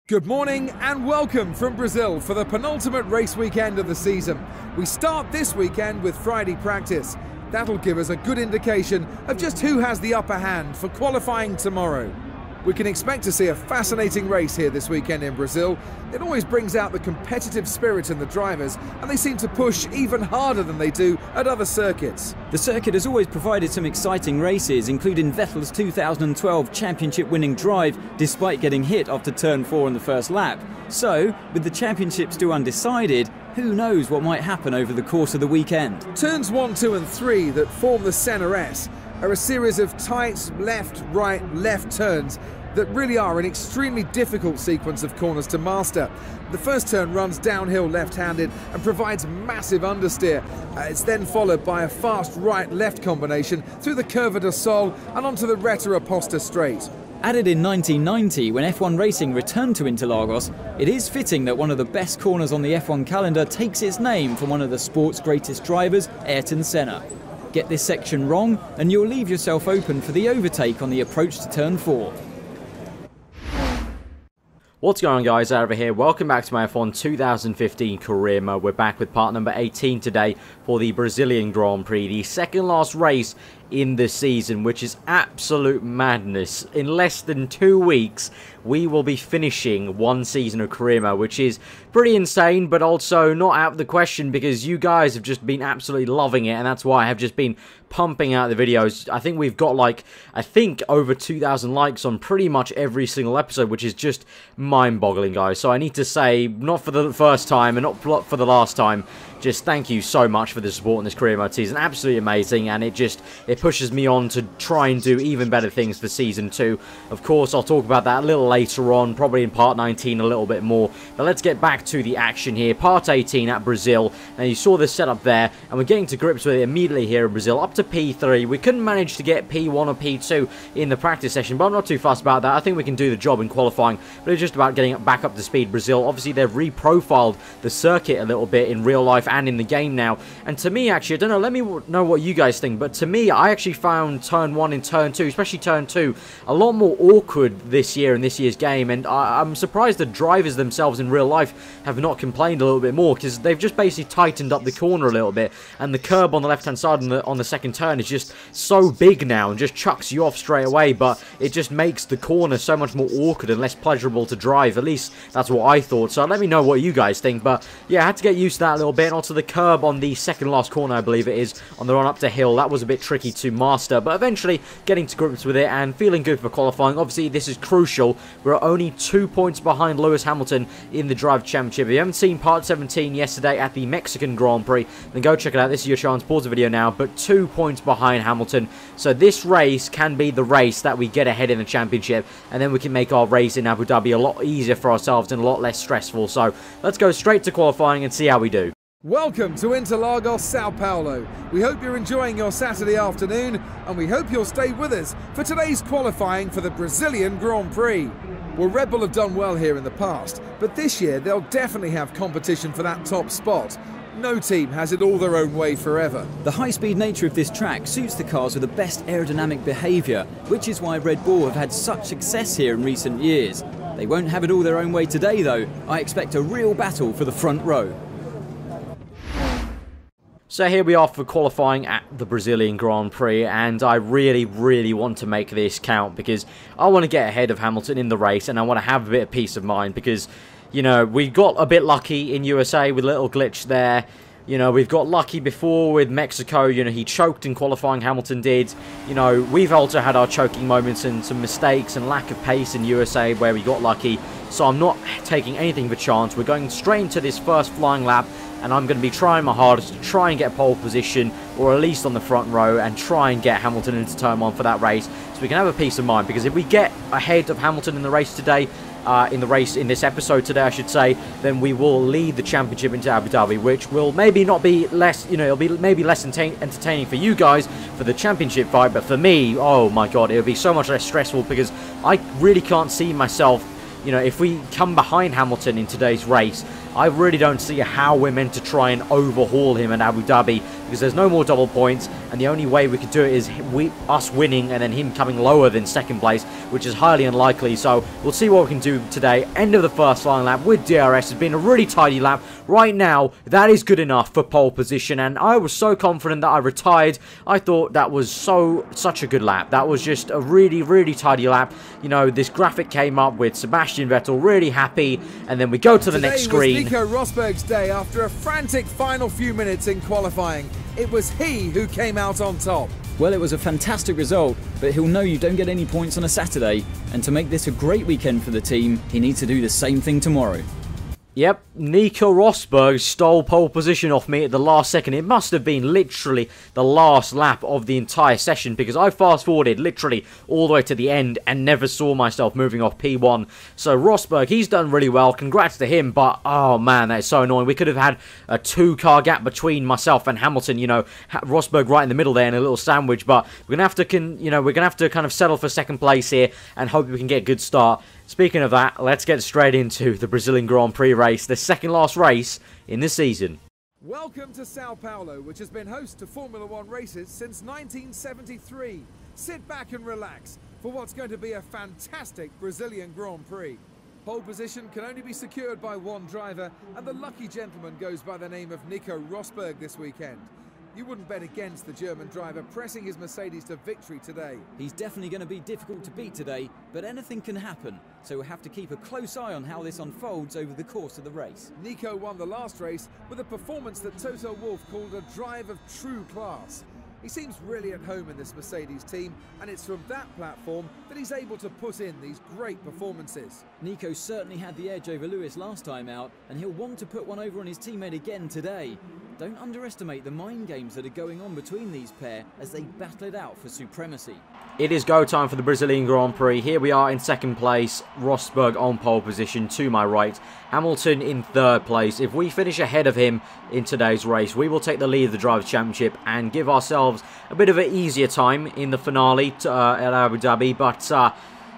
Good morning and welcome from Brazil for the penultimate race weekend of the season. We start this weekend with Friday practice. That'll give us a good indication of just who has the upper hand for qualifying tomorrow. We can expect to see a fascinating race here this weekend in Brazil. It always brings out the competitive spirit in the drivers, and they seem to push even harder than they do at other circuits. The circuit has always provided some exciting races, including Vettel's 2012 championship-winning drive, despite getting hit after turn 4 on the first lap. So, with the championship still undecided, who knows what might happen over the course of the weekend. Turns 1, 2 and 3 that form the Senna S are a series of tight left, right, left turns that really are an extremely difficult sequence of corners to master. The first turn runs downhill left-handed and provides massive understeer. It's then followed by a fast right-left combination through the Curva do Sol and onto the Reta Aposta straight. Added in 1990, when F1 racing returned to Interlagos, it is fitting that one of the best corners on the F1 calendar takes its name from one of the sport's greatest drivers, Ayrton Senna. Get this section wrong and you'll leave yourself open for the overtake on the approach to turn 4. What's going on, guys? Aarava here. Welcome back to my F1 2015 career mode. We're back with part number 18 today for the Brazilian Grand Prix, the second last race in the season, which is absolute madness. In less than 2 weeks, we will be finishing one season of career mode, which is pretty insane, but also not out of the question because you guys have just been absolutely loving it, and that's why I have just been pumping out the videos. I think we've got over 2,000 likes on pretty much every single episode, which is just mind-boggling, guys. So I need to say, not for the first time and not for the last time, just thank you so much for the support in this career mode season. Absolutely amazing, and it pushes me on to try and do even better things for season 2. Of course, I'll talk about that a little later on, probably in part 19 a little bit more. But let's get back to the action here. Part 18 at Brazil. Now, you saw this setup there, and we're getting to grips with it immediately here in Brazil, up to P3. We couldn't manage to get P1 or P2 in the practice session, but I'm not too fussed about that. I think we can do the job in qualifying, but it's just about getting back up to speed. Brazil, obviously, they've reprofiled the circuit a little bit in real life and in the game now. And to me, actually, I don't know, let me know what you guys think, but to me, I actually found turn 1 and turn 2, especially turn 2, a lot more awkward this year in this year's game, and I'm surprised the drivers themselves in real life have not complained a little bit more, because they've just basically tightened up the corner a little bit, and the curb on the left-hand side on the second turn is just so big now and just chucks you off straight away, but it just makes the corner so much more awkward and less pleasurable to drive. At least that's what I thought, so let me know what you guys think. But yeah, I had to get used to that a little bit, and also the curb on the second last corner, I believe it is, on the run up to hill, that was a bit tricky to master, but eventually getting to grips with it and feeling good for qualifying. Obviously, this is crucial. We're only 2 points behind Lewis Hamilton in the Drive Championship. If you haven't seen part 17 yesterday at the Mexican Grand Prix, then go check it out. This is your chance. Pause the video now, but 2 points behind Hamilton. So this race can be the race that we get ahead in the championship, and then we can make our race in Abu Dhabi a lot easier for ourselves and a lot less stressful. So let's go straight to qualifying and see how we do. Welcome to Interlagos, Sao Paulo. We hope you're enjoying your Saturday afternoon, and we hope you'll stay with us for today's qualifying for the Brazilian Grand Prix. Well, Red Bull have done well here in the past, but this year they'll definitely have competition for that top spot. No team has it all their own way forever. The high-speed nature of this track suits the cars with the best aerodynamic behaviour, which is why Red Bull have had such success here in recent years. They won't have it all their own way today, though. I expect a real battle for the front row. So here we are for qualifying at the Brazilian Grand Prix, and I really want to make this count because I want to get ahead of Hamilton in the race, and I want to have a bit of peace of mind because, you know, we got a bit lucky in USA with a little glitch there. You know, we've got lucky before with Mexico. You know, he choked in qualifying, Hamilton did. You know, we've also had our choking moments and some mistakes and lack of pace in USA where we got lucky. So I'm not taking anything for chance. We're going straight into this first flying lap, and I'm going to be trying my hardest to try and get pole position, or at least on the front row, and try and get Hamilton into turn 1 for that race, so we can have a peace of mind. Because if we get ahead of Hamilton in the race today, in this episode today, I should say, then we will lead the championship into Abu Dhabi, which will maybe not be less, you know, it'll be maybe less entertaining for you guys for the championship fight, but for me, oh my god, it'll be so much less stressful because I really can't see myself, you know, if we come behind Hamilton in today's race, I really don't see how we're meant to try and overhaul him at Abu Dhabi because there's no more double points, and the only way we could do it is us winning and then him coming lower than second place, which is highly unlikely. So we'll see what we can do today. End of the first final lap with DRS. It's been a really tidy lap. Right now, that is good enough for pole position, and I was so confident that I retired. I thought that was such a good lap. That was just a really, really tidy lap. You know, this graphic came up with Sebastian Vettel really happy, and then we go to the next screen. Today was Nico Rosberg's day. After a frantic final few minutes in qualifying, it was he who came out on top. Well, it was a fantastic result, but he'll know you don't get any points on a Saturday, and to make this a great weekend for the team, he needs to do the same thing tomorrow. Yep, Nico Rosberg stole pole position off me at the last second. It must have been literally the last lap of the entire session, because I fast-forwarded literally all the way to the end and never saw myself moving off P1. So Rosberg, he's done really well. Congrats to him, but oh man, that is so annoying. We could have had a 2-car gap between myself and Hamilton, you know, Rosberg right in the middle there in a little sandwich, but we're going to have to kind of settle for second place here and hope we can get a good start. Speaking of that, let's get straight into the Brazilian Grand Prix race, the second last race in the season. Welcome to Sao Paulo, which has been host to Formula One races since 1973. Sit back and relax for what's going to be a fantastic Brazilian Grand Prix. Pole position can only be secured by one driver, and the lucky gentleman goes by the name of Nico Rosberg this weekend. You wouldn't bet against the German driver pressing his Mercedes to victory today. He's definitely going to be difficult to beat today, but anything can happen, so we'll have to keep a close eye on how this unfolds over the course of the race. Nico won the last race with a performance that Toto Wolff called a drive of true class. He seems really at home in this Mercedes team, and it's from that platform that he's able to put in these great performances. Nico certainly had the edge over Lewis last time out, and he'll want to put one over on his teammate again today. Don't underestimate the mind games that are going on between these pair as they battle it out for supremacy. It is go time for the Brazilian Grand Prix. Here we are in second place, Rosberg on pole position to my right, Hamilton in third place. If we finish ahead of him in today's race, we will take the lead of the Drivers' Championship and give ourselves a bit of an easier time in the finale at Abu Dhabi, but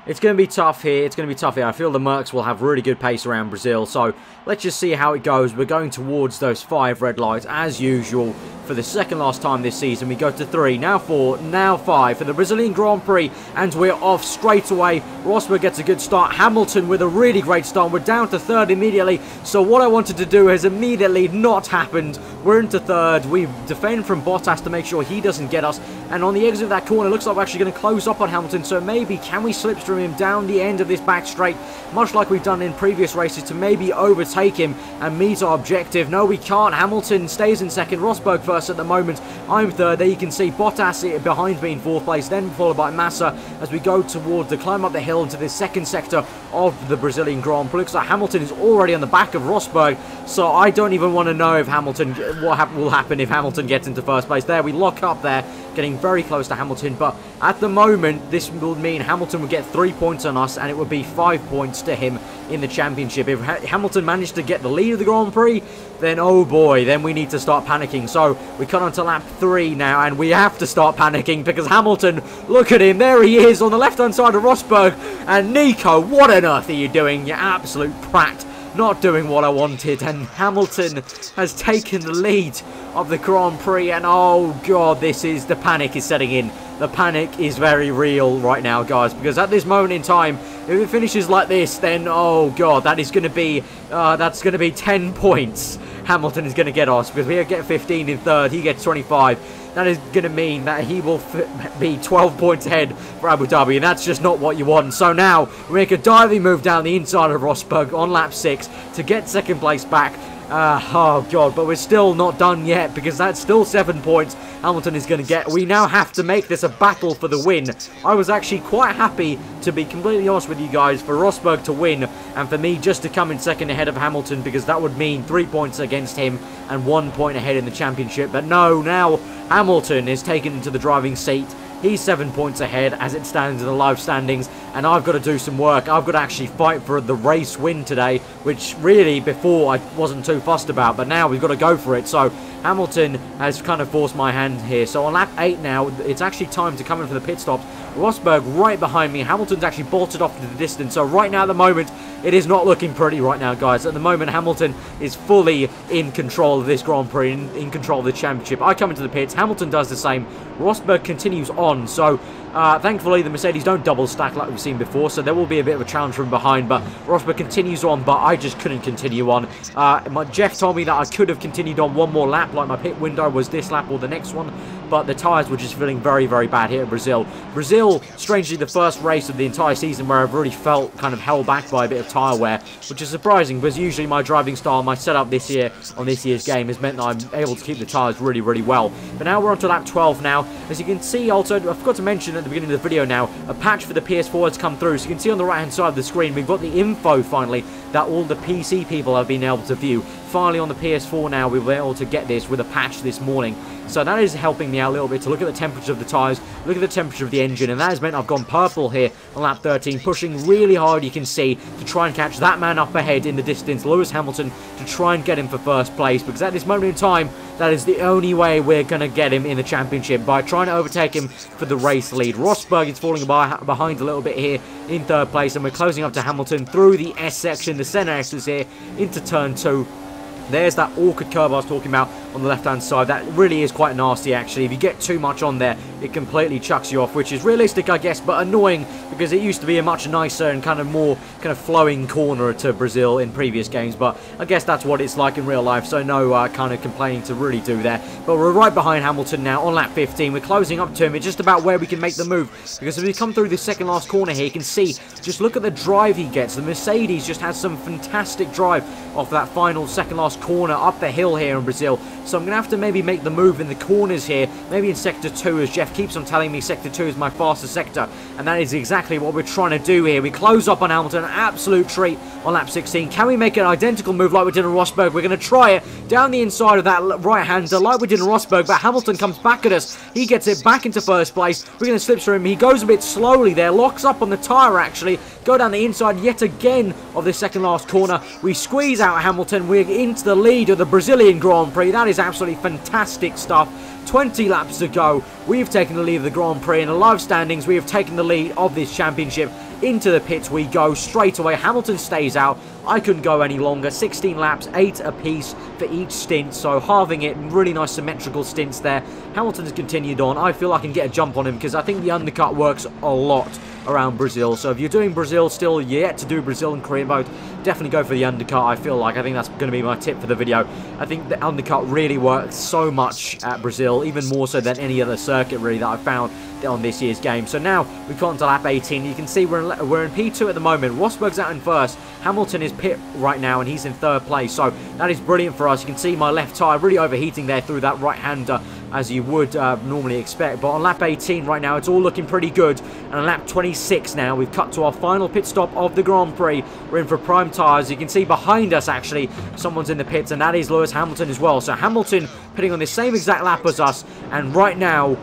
it's going to be tough here. I feel the Mercs will have really good pace around Brazil, so let's just see how it goes. We're going towards those 5 red lights as usual. For the second last time this season, we go to 3, now 4, now 5 for the Brazilian Grand Prix, and we're off straight away. Rosberg gets a good start. Hamilton with a really great start. We're down to 3rd immediately, so what I wanted to do has immediately not happened. We're into 3rd. We defend from Bottas to make sure he doesn't get us, and on the exit of that corner, it looks like we're actually going to close up on Hamilton, so maybe can we slipstream him down the end of this back straight, much like we've done in previous races, to maybe overtake him and meet our objective. No, we can't. Hamilton stays in 2nd, Rosberg 1st at the moment. I'm 3rd. There you can see Bottas behind me in 4th place, then followed by Massa as we go towards the climb up the hill into the 2nd sector of the Brazilian Grand Prix. Looks like Hamilton is already on the back of Rosberg, so I don't even want to know if what will happen if Hamilton gets into 1st place. There, we lock up there, getting very close to Hamilton, but at the moment this will mean Hamilton would get 3 points on us, and it would be 5 points to him in the championship. If Hamilton managed to get the lead of the Grand Prix, then oh boy, then we need to start panicking. So we come on to lap 3 now, and we have to start panicking because Hamilton, look at him, there he is on the left hand side of Rosberg. And Nico, what on earth are you doing, you absolute prat? Not doing what I wanted, and Hamilton has taken the lead of the Grand Prix, and oh god, the panic is setting in. The panic is very real right now, guys, because at this moment in time, if it finishes like this, then oh god, that's going to be 10 points Hamilton is going to get us, because we get 15 in 3rd, he gets 25. That is going to mean that he will be 12 points ahead for Abu Dhabi, and that's just not what you want. So now we make a diving move down the inside of Rosberg on lap 6 to get 2nd place back. Oh god, but we're still not done yet, because that's still 7 points Hamilton is going to get. We now have to make this a battle for the win. I was actually quite happy, to be completely honest with you guys, for Rosberg to win and for me just to come in 2nd ahead of Hamilton, because that would mean 3 points against him and 1 point ahead in the championship. But no, now Hamilton is taken into the driving seat. He's 7 points ahead as it stands in the live standings, and I've got to do some work. I've got to actually fight for the race win today, which really before I wasn't too fussed about, but now we've got to go for it. So Hamilton has kind of forced my hand here. So on lap 8 now, it's actually time to come in for the pit stops. Rosberg right behind me. Hamilton's actually bolted off into the distance. So right now at the moment, it is not looking pretty right now, guys. At the moment, Hamilton is fully in control of this Grand Prix, in control of the championship. I come into the pits. Hamilton does the same. Rosberg continues on. So thankfully, the Mercedes don't double stack like we've seen before. So there will be a bit of a challenge from behind. But Rosberg continues on, but I just couldn't continue on. Jeff told me that I could have continued on one more lap, like my pit window was this lap or the next one. But the tyres were just feeling very, very bad here at Brazil. Brazil, strangely, the first race of the entire season where I've really felt kind of held back by a bit of tyre wear, which is surprising because usually my driving style, my setup this year on this year's game has meant that I'm able to keep the tyres really, really well. But now we're on to lap 12 now. As you can see, also, I forgot to mention at the beginning of the video now, a patch for the PS4 has come through. So you can see on the right-hand side of the screen, we've got the info finally that all the PC people have been able to view. Finally on the PS4 now, we were able to get this with a patch this morning. So that is helping me out a little bit to look at the temperature of the tyres, look at the temperature of the engine, and that has meant I've gone purple here on lap 13, pushing really hard, you can see, to try and catch that man up ahead in the distance, Lewis Hamilton, to try and get him for first place, because at this moment in time, that is the only way we're going to get him in the championship, by trying to overtake him for the race lead. Rosberg is falling behind a little bit here in third place, and we're closing up to Hamilton through the S section, the centre S is here, into turn 2. There's that awkward curve I was talking about on the left-hand side. That really is quite nasty, actually. If you get too much on there, it completely chucks you off, which is realistic, I guess, but annoying because it used to be a much nicer and kind of more kind of flowing corner to Brazil in previous games, but I guess that's what it's like in real life, so no kind of complaining to really do there. But we're right behind Hamilton now on lap 15. We're closing up to him. It's just about where we can make the move, because as we come through the second last corner here, you can see, just look at the drive he gets. The Mercedes just has some fantastic drive off that final second last corner up the hill here in Brazil. So I'm going to have to maybe make the move in the corners here, maybe in sector 2, as Jeff keeps on telling me sector 2 is my fastest sector, and that is exactly what we're trying to do here. We close up on Hamilton, an absolute treat on lap 16. Can we make an identical move like we did on Rosberg? We're going to try it down the inside of that right-hander like we did on Rosberg, but Hamilton comes back at us. He gets it back into first place. We're going to slip through him. He goes a bit slowly there, locks up on the tyre actually, go down the inside yet again of the second last corner. We squeeze out Hamilton. We're into the lead of the Brazilian Grand Prix. That is absolutely fantastic stuff. 20 laps to go. We've taken the lead of the Grand Prix. In the live standings, we have taken the lead of this championship. Into the pits we go straight away. Hamilton stays out. I couldn't go any longer. 16 laps, 8 apiece for each stint, so halving it. Really nice symmetrical stints there. Hamilton's continued on. I feel I can get a jump on him because I think the undercut works a lot around Brazil. So if you're doing Brazil still, yet to do Brazil in career mode, definitely go for the undercut. I think that's going to be my tip for the video. I think the undercut really works so much at Brazil, even more so than any other circuit really that I've found on this year's game. So now we've gotten to lap 18. You can see we're in P2 at the moment. Rosberg's out in first. Hamilton is pit right now and he's in third place. So that is brilliant for us. You can see my left tyre really overheating there through that right-hander, as you would normally expect. But on lap 18 right now, it's all looking pretty good. And on lap 26 now, we've cut to our final pit stop of the Grand Prix. We're in for prime tyres. You can see behind us, actually, someone's in the pits, and that is Lewis Hamilton as well. So Hamilton pitting on the same exact lap as us. And right now,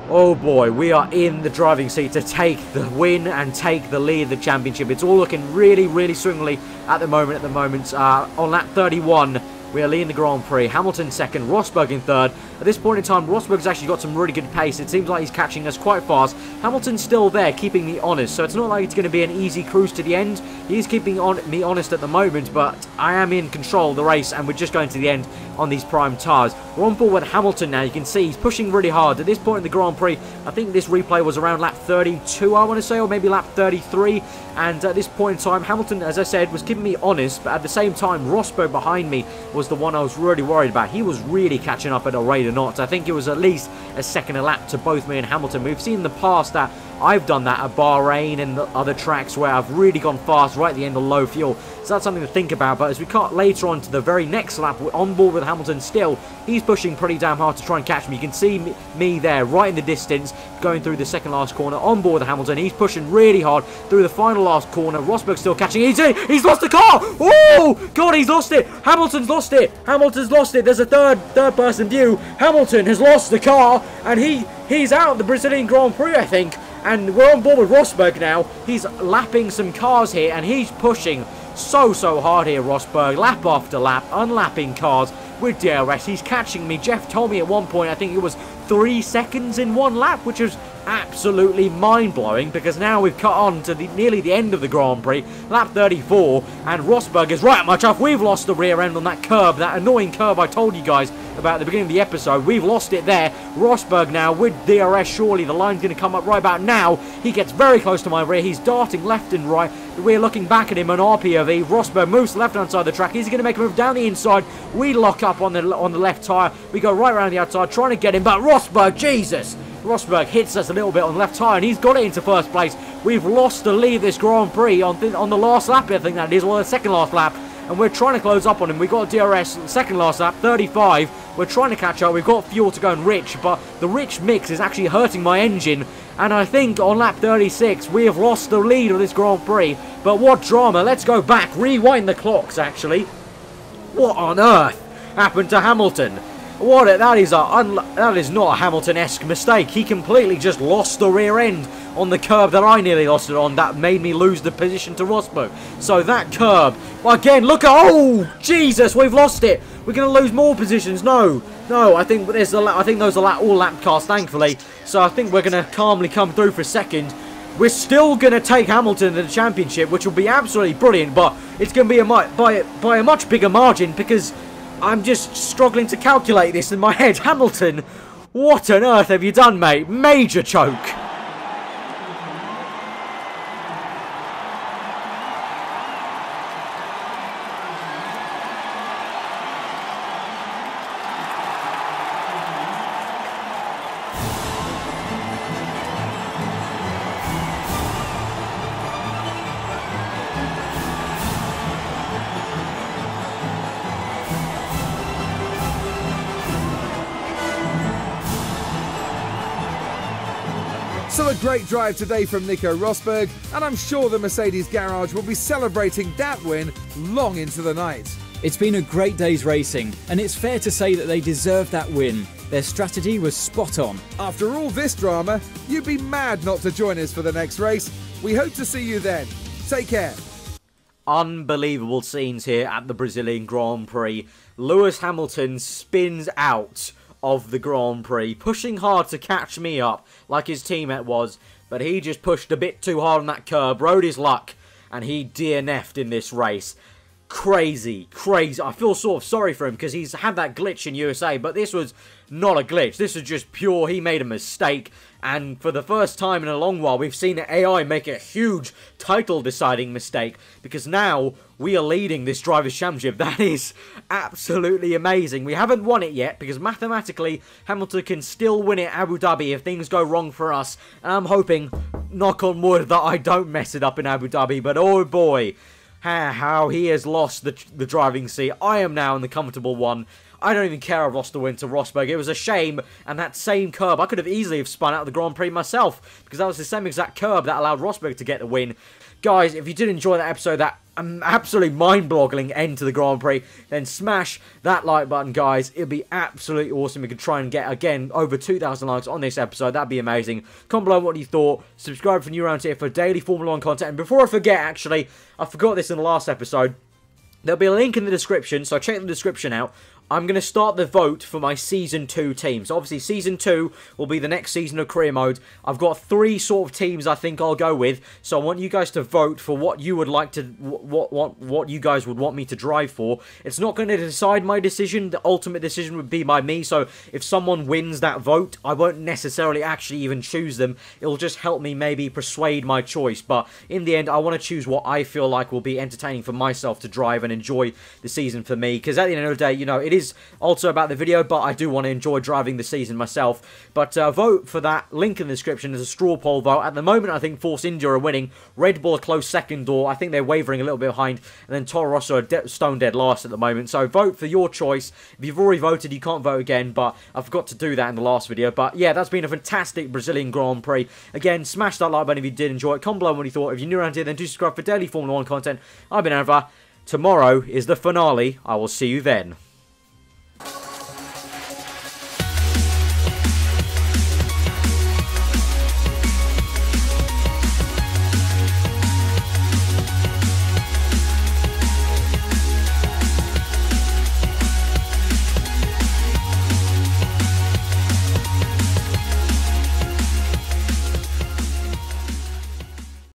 oh boy, we are in the driving seat to take the win and take the lead of the championship. It's all looking really, really swingly at the moment. On lap 31, we are leading the Grand Prix. Hamilton second, Rosberg in third. At this point in time, Rosberg's actually got some really good pace. It seems like he's catching us quite fast. Hamilton's still there, keeping me honest. So it's not like it's going to be an easy cruise to the end. He's keeping me honest at the moment, but I am in control of the race, and we're just going to the end on these prime tyres. We're on board with Hamilton now. You can see he's pushing really hard. At this point in the Grand Prix, I think this replay was around lap 32, I want to say, or maybe lap 33. And at this point in time, Hamilton, as I said, was keeping me honest, but at the same time, Rosberg behind me was the one I was really worried about. He was really catching up at a rate of knots. I think it was at least a second a lap to both me and Hamilton. We've seen in the past that I've done that at Bahrain and the other tracks where I've really gone fast right at the end of low fuel. So that's something to think about. But as we cut later on to the very next lap, we're on board with Hamilton still. He's pushing pretty damn hard to try and catch me. You can see me there right in the distance going through the second last corner on board with Hamilton. He's pushing really hard through the final last corner. Rosberg's still catching. He's lost the car. Oh God, he's lost it. Hamilton's lost it. Hamilton's lost it. There's a third person view. Hamilton has lost the car and he's out of the Brazilian Grand Prix, I think. And we're on board with Rosberg now. He's lapping some cars here and he's pushing so hard here, Rosberg. Lap after lap, unlapping cars with DRS. He's catching me. Jeff told me at one point, I think it was 3 seconds in one lap, which was absolutely mind-blowing, because now we've cut on to nearly the end of the Grand Prix, lap 34, and Rosberg is right at my chuff. We've lost the rear end on that curb, that annoying curb I told you guys about at the beginning of the episode. We've lost it there. Rosberg now with DRS, surely the line's going to come up right about now. He gets very close to my rear. He's darting left and right. We're looking back at him on our POV. Rosberg moves to the left-hand side of the track. He's going to make a move down the inside. We lock up on the left tyre. We go right around the outside trying to get him, but Rosberg, Jesus! Rosberg hits us a little bit on the left tyre, and he's got it into first place. We've lost the lead this Grand Prix on the last lap, I think that is, or the second last lap, and we're trying to close up on him. We've got DRS, second last lap, 35. We're trying to catch up. We've got fuel to go and rich, but the rich mix is actually hurting my engine, and I think on lap 36, we have lost the lead of this Grand Prix. But what drama. Let's go back, rewind the clocks, actually. What on earth happened to Hamilton? That is not a Hamilton-esque mistake. He completely just lost the rear end on the curb that I nearly lost it on. That made me lose the position to Rosberg. So that curb, again, look at, oh, Jesus, we've lost it. We're going to lose more positions. No, I think those are all lap cars, thankfully. So I think we're going to calmly come through for a second. We're still going to take Hamilton to the championship, which will be absolutely brilliant, but it's going to be by a much bigger margin, because I'm just struggling to calculate this in my head. Hamilton, what on earth have you done, mate? Major choke. So a great drive today from Nico Rosberg, and I'm sure the Mercedes garage will be celebrating that win long into the night. It's been a great day's racing, and it's fair to say that they deserved that win. Their strategy was spot on. After all this drama, you'd be mad not to join us for the next race. We hope to see you then. Take care. Unbelievable scenes here at the Brazilian Grand Prix. Lewis Hamilton spins out of the Grand Prix, pushing hard to catch me up like his teammate was, but he just pushed a bit too hard on that curb, rode his luck, and he DNF'd in this race. Crazy. I feel sort of sorry for him, because he's had that glitch in USA, but this was not a glitch. This was just pure, he made a mistake, and for the first time in a long while, we've seen the AI make a huge title-deciding mistake, because now we are leading this Drivers' Championship. That is absolutely amazing. We haven't won it yet, because mathematically, Hamilton can still win it at Abu Dhabi if things go wrong for us, and I'm hoping, knock on wood, that I don't mess it up in Abu Dhabi, but oh boy, how he has lost the driving seat. I am now in the comfortable one. I don't even care I've lost the win to Rosberg. It was a shame, and that same curb, I could have easily have spun out of the Grand Prix myself, because that was the same exact curb that allowed Rosberg to get the win. Guys, if you did enjoy that episode, that absolutely mind-boggling end to the Grand Prix, then smash that like button, guys. It'd be absolutely awesome. We could try and get, again, over 2,000 likes on this episode. That'd be amazing. Comment below what you thought. Subscribe for new rounds here for daily Formula 1 content. And before I forget, actually, I forgot this in the last episode. There'll be a link in the description, so check the description out. I'm going to start the vote for my Season 2 team. So obviously Season 2 will be the next season of Career Mode. I've got 3 sort of teams I think I'll go with. So I want you guys to vote for what you would like to, what you guys would want me to drive for. It's not going to decide my decision. The ultimate decision would be by me. So if someone wins that vote, I won't necessarily actually even choose them. It'll just help me maybe persuade my choice. But in the end, I want to choose what I feel like will be entertaining for myself to drive and enjoy the season for me. Because at the end of the day, you know, it is also about the video, but I do want to enjoy driving the season myself. But vote for that. Link in the description. There's a straw poll vote. At the moment, I think Force India are winning. Red Bull a close second, or I think they're wavering a little bit behind. And then Toro Rosso are stone dead last at the moment. So vote for your choice. If you've already voted, you can't vote again, but I forgot to do that in the last video. But yeah, that's been a fantastic Brazilian Grand Prix. Again, smash that like button if you did enjoy it. Comment below what you thought. If you're new around here, then do subscribe for daily Formula 1 content. I've been aarava. Tomorrow is the finale. I will see you then.